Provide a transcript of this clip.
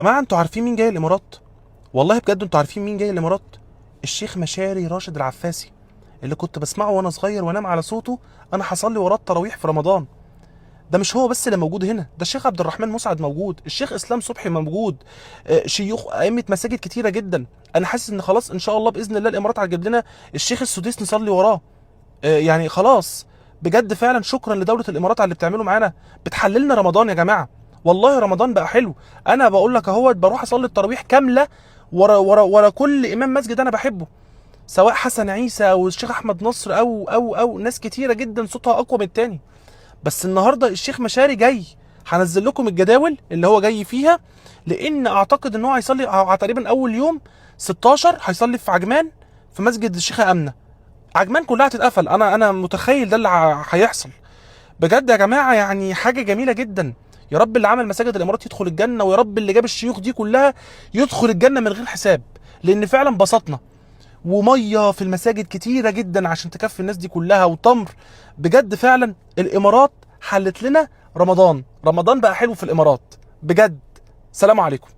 جماعه انتوا عارفين مين جاي الامارات؟ والله بجد انتوا عارفين مين جاي الامارات؟ الشيخ مشاري راشد العفاسي، اللي كنت بسمعه وانا صغير وانام على صوته. انا حصل لي وراه التراويح في رمضان. ده مش هو بس اللي موجود هنا، ده الشيخ عبد الرحمن مسعد موجود، الشيخ اسلام صبحي موجود، شيوخ ائمه مساجد كتيره جدا. انا حاسس ان خلاص ان شاء الله باذن الله الامارات هتجيب لنا الشيخ السديس نصلي وراه. يعني خلاص. بجد فعلا شكرا لدوله الامارات على اللي بتعمله معانا. بتحللنا رمضان يا جماعه. والله رمضان بقى حلو. انا بقول لك اهوت بروح اصلي التراويح كامله ورا كل امام مسجد انا بحبه، سواء حسن عيسى او الشيخ احمد نصر او ناس كتيره جدا صوتها اقوى من التاني. بس النهارده الشيخ مشاري جاي. هنزل لكم الجداول اللي هو جاي فيها، لان اعتقد ان هو هيصلي تقريبا اول يوم 16 هيصلي في عجمان في مسجد الشيخه امنه. عجمان كلها هتتقفل، انا متخيل ده اللي هيحصل. بجد يا جماعه يعني حاجه جميله جدا. يا رب اللي عمل مساجد الامارات يدخل الجنه، ويا رب اللي جاب الشيوخ دي كلها يدخل الجنه من غير حساب. لان فعلا بسطنا، وميه في المساجد كتيره جدا عشان تكفي الناس دي كلها، وتمر. بجد فعلا الامارات حلت لنا رمضان. رمضان بقى حلو في الامارات بجد. سلام عليكم.